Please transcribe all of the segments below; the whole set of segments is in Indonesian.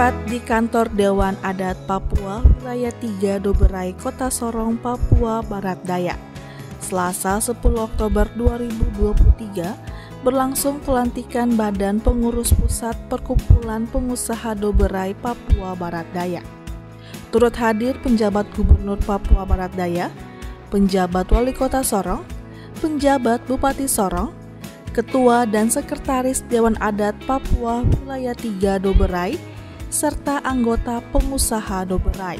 tepat di kantor Dewan Adat Papua Wilayah 3 Doberai, Kota Sorong, Papua Barat Daya. Selasa 10 Oktober 2023 berlangsung pelantikan Badan Pengurus Pusat Perkumpulan Pengusaha Doberai Papua Barat Daya. Turut hadir penjabat Gubernur Papua Barat Daya, penjabat Wali Kota Sorong, penjabat Bupati Sorong, Ketua dan Sekretaris Dewan Adat Papua Wilayah 3 Doberai, serta anggota pengusaha Doberai.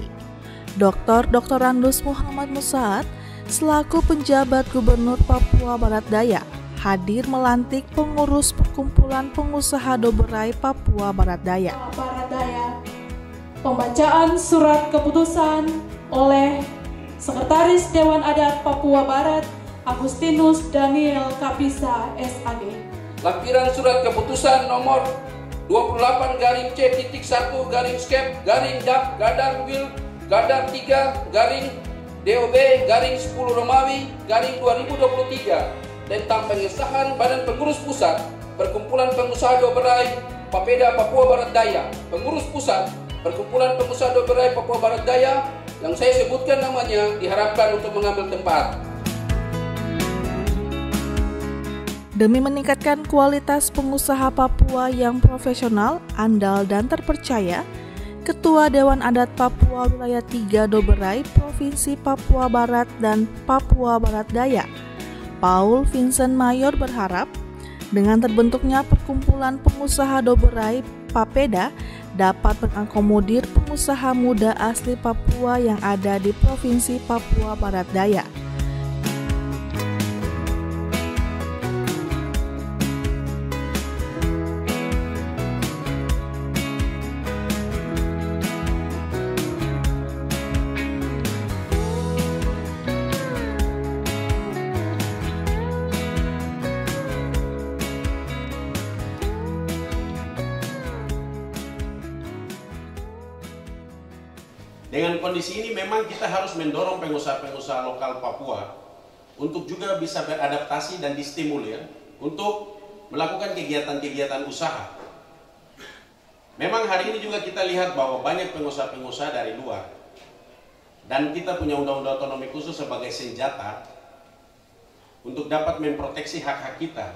Dr. Randus Muhammad Musaad selaku penjabat Gubernur Papua Barat Daya hadir melantik pengurus Perkumpulan Pengusaha Doberai Papua Barat Daya. Pembacaan surat keputusan oleh Sekretaris Dewan Adat Papua Barat Agustinus Daniel Kapisa SAG. Lampiran surat keputusan nomor 28-C-1-DAP-WIL-3-10 Romawi-2023 tentang pengesahan Badan Pengurus Pusat Perkumpulan Pengusaha Doberai Papeda Papua Barat Daya. Pengurus Pusat Perkumpulan Pengusaha Doberai Papua Barat Daya yang saya sebutkan namanya diharapkan untuk mengambil tempat. Demi meningkatkan kualitas pengusaha Papua yang profesional, andal, dan terpercaya, Ketua Dewan Adat Papua Wilayah 3 Doberai, Provinsi Papua Barat dan Papua Barat Daya, Paul Vincent Mayor berharap dengan terbentuknya Perkumpulan Pengusaha Doberai Papeda dapat mengakomodir pengusaha muda asli Papua yang ada di Provinsi Papua Barat Daya. Dengan kondisi ini memang kita harus mendorong pengusaha-pengusaha lokal Papua untuk juga bisa beradaptasi dan distimulir untuk melakukan kegiatan-kegiatan usaha. Memang hari ini juga kita lihat bahwa banyak pengusaha-pengusaha dari luar, dan kita punya undang-undang otonomi khusus sebagai senjata untuk dapat memproteksi hak-hak kita.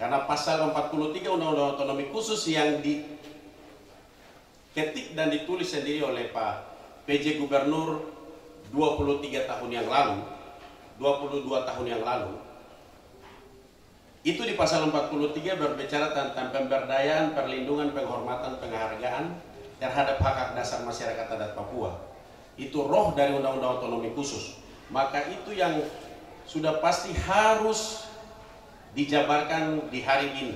Karena pasal 43 undang-undang otonomi khusus yang diketik dan ditulis sendiri oleh Pak PJ Gubernur 22 tahun yang lalu, itu di pasal 43 berbicara tentang pemberdayaan, perlindungan, penghormatan, penghargaan terhadap hak-hak dasar masyarakat adat Papua. Itu roh dari undang-undang otonomi khusus. Maka itu yang sudah pasti harus dijabarkan di hari ini.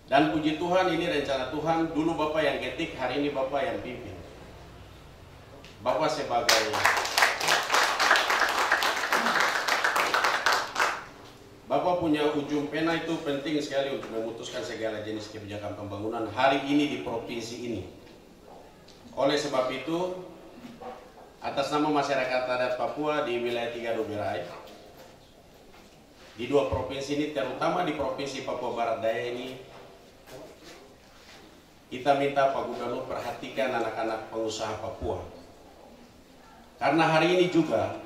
Dan puji Tuhan, ini rencana Tuhan. Dulu Bapak yang ketik, hari ini Bapak yang pimpin. Bapak sebagai Bapak punya ujung pena itu penting sekali untuk memutuskan segala jenis kebijakan pembangunan hari ini di provinsi ini. Oleh sebab itu, atas nama masyarakat adat Papua di wilayah 3 Doberai, di 2 provinsi ini, terutama di Provinsi Papua Barat Daya ini, kita minta Pak Gubernur perhatikan anak-anak pengusaha Papua. Karena hari ini juga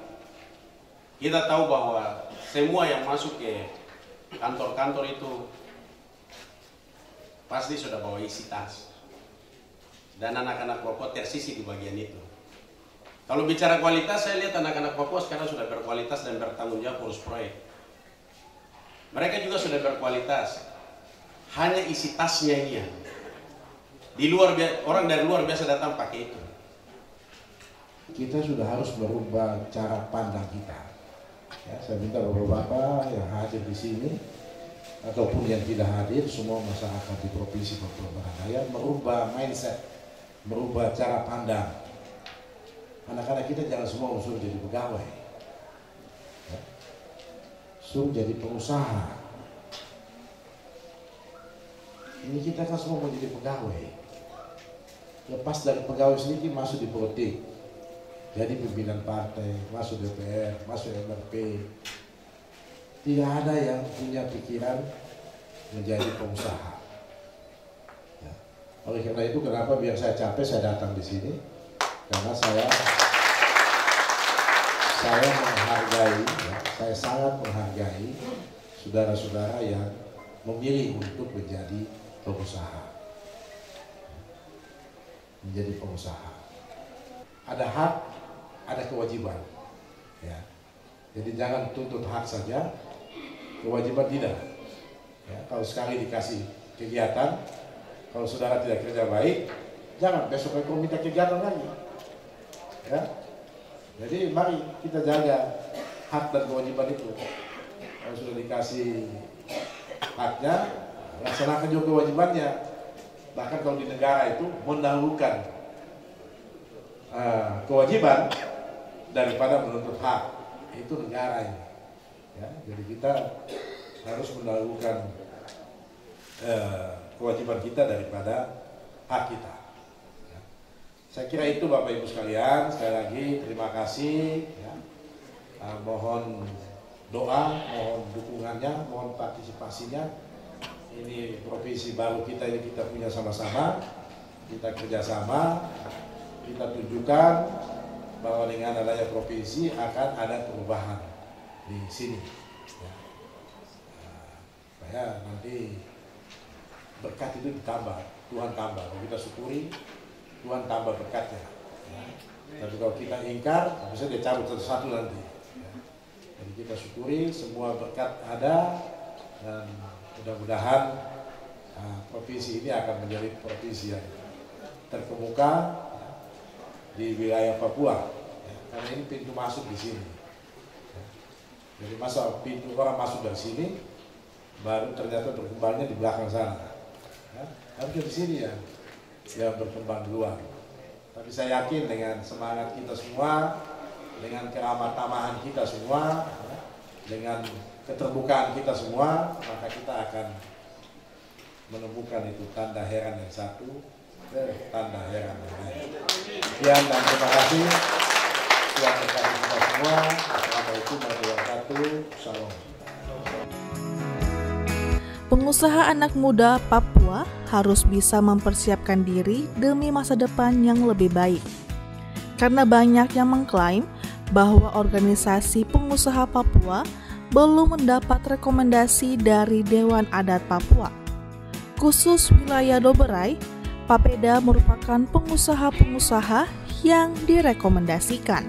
kita tahu bahwa semua yang masuk ke kantor-kantor itu pasti sudah bawa isi tas. Dan anak-anak Papua tersisi di bagian itu. Kalau bicara kualitas, saya lihat anak-anak Papua sekarang sudah berkualitas dan bertanggung jawab urus proyek. Mereka juga sudah berkualitas. Hanya isi tasnya ini ya. Di luar, orang dari luar biasa datang pakai itu. Kita sudah harus merubah cara pandang kita. Ya, saya minta Bapak-Bapak yang hadir di sini ataupun yang tidak hadir, semua masyarakat di Provinsi Papua Barat Daya merubah mindset, merubah cara pandang. Anak-anak kita jangan semua suruh jadi pegawai, ya. Suruh jadi pengusaha. Ini kita kan semua mau jadi pegawai. Lepas dari pegawai sedikit masuk di politik. Jadi pimpinan partai, masuk DPR, masuk MRP. Tidak ada yang punya pikiran menjadi pengusaha. Ya. Oleh karena itu kenapa biar saya capek saya datang di sini, karena saya menghargai, ya, saya sangat menghargai saudara-saudara yang memilih untuk menjadi pengusaha. Ada hak, ada kewajiban. Ya. Jadi jangan tuntut hak saja, kewajiban tidak. Ya, kalau sekali dikasih kegiatan, kalau saudara tidak kerja baik, jangan besok kau minta kegiatan lagi. Ya. Jadi mari kita jaga hak dan kewajiban itu. Kalau sudah dikasih haknya, laksanakan juga kewajibannya. Bahkan kalau di negara itu mendahulukan kewajiban daripada menuntut hak, itu negara ini. Ya, jadi kita harus mendahulukan kewajiban kita daripada hak kita. Ya. Saya kira itu Bapak Ibu sekalian. Sekali lagi terima kasih. Ya. Mohon doa, mohon dukungannya, mohon partisipasinya. Ini provinsi baru kita ini kita punya sama-sama, kita kerjasama, kita tunjukkan bahwa dengan adanya provinsi akan ada perubahan di sini. Ya. Supaya nanti berkat itu ditambah, Tuhan tambah. Kalau kita syukuri, Tuhan tambah berkatnya. Ya. Tapi kalau kita ingkar, bisa dia cabut satu-satu nanti. Ya. Jadi kita syukuri semua berkat ada, dan mudah-mudahan provinsi ini akan menjadi provinsi yang terkemuka ya, di wilayah Papua. Ya. Karena ini pintu masuk di sini. Ya. Jadi masa pintu orang masuk dari sini, baru ternyata berkembangnya di belakang sana. Ya, harusnya di sini ya, yang berkembang duluan. Tapi saya yakin dengan semangat kita semua, dengan keramah tamahan kita semua, ya, dengan keterbukaan kita semua, maka kita akan menemukan itu tanda heran yang satu, tanda heran yang lain. Sekian dan terima kasih. Tuhan memberkati kita semua. Assalamualaikum warahmatullahi wabarakatuh. Salam. Pengusaha anak muda Papua harus bisa mempersiapkan diri demi masa depan yang lebih baik. Karena banyak yang mengklaim bahwa organisasi pengusaha Papua belum mendapat rekomendasi dari Dewan Adat Papua. Khusus wilayah Doberai, Papeda merupakan pengusaha-pengusaha yang direkomendasikan.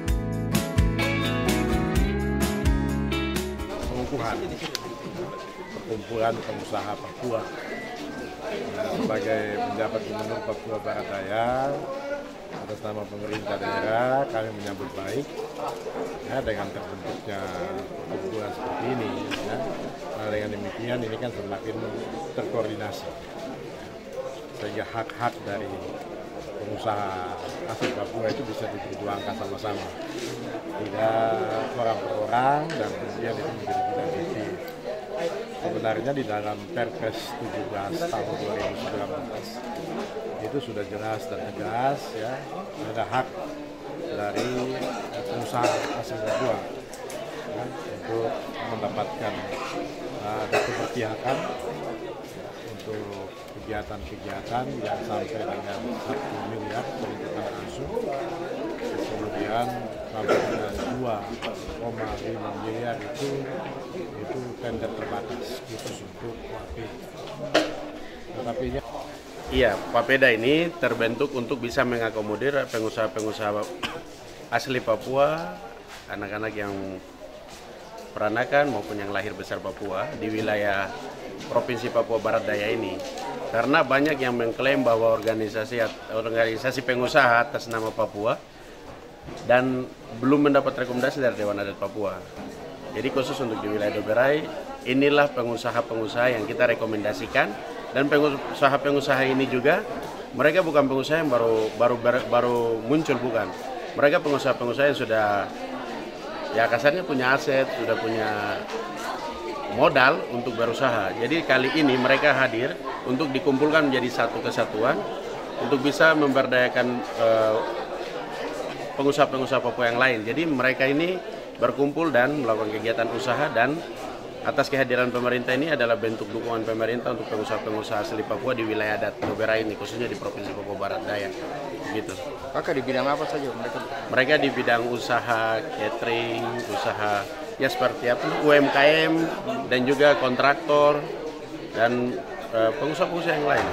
Perkumpulan Pengusaha Papua sebagai penjabat Gubernur Papua Barat Daya, atas nama pemerintah daerah kami menyambut baik ya, dengan terbentuknya perkumpulan seperti ini ya. Nah, dengan demikian ini kan semakin terkoordinasi sehingga hak-hak dari pengusaha asli Papua itu bisa diperjuangkan sama-sama, tidak orang per orang, dan kemudian itu menjadi tidak efektif. Sebenarnya di dalam Perpres 17 tahun 2019 itu sudah jelas dan tegas ya, ada hak dari pengusaha asli Papua ya, untuk mendapatkan ada keberpihakan untuk kegiatan-kegiatan yang sampai dengan 1 miliar peruntukan langsung, kemudian sampai dengan 2,5 miliar itu tender terbatas khusus untuk Papeda. Tetapi ini iya, Papeda ini terbentuk untuk bisa mengakomodir pengusaha-pengusaha asli Papua, anak-anak yang peranakan maupun yang lahir besar Papua di wilayah Provinsi Papua Barat Daya ini. Karena banyak yang mengklaim bahwa organisasi pengusaha atas nama Papua dan belum mendapat rekomendasi dari Dewan Adat Papua. Jadi khusus untuk di wilayah Doberai, inilah pengusaha-pengusaha yang kita rekomendasikan, dan pengusaha-pengusaha ini juga mereka bukan pengusaha yang baru muncul, bukan. Mereka pengusaha-pengusaha yang sudah ya kasarnya punya aset, sudah punya modal untuk berusaha. Jadi kali ini mereka hadir untuk dikumpulkan menjadi satu kesatuan untuk bisa memberdayakan pengusaha-pengusaha Papua yang lain. Jadi mereka ini berkumpul dan melakukan kegiatan usaha dan atas kehadiran pemerintah ini adalah bentuk dukungan pemerintah untuk pengusaha-pengusaha asli Papua di wilayah adat Doberai ini, khususnya di Provinsi Papua Barat Daya. Gitu. Kakak di bidang apa saja mereka? Mereka di bidang usaha catering, usaha ya seperti apa, UMKM dan juga kontraktor dan pengusaha-pengusaha yang lain.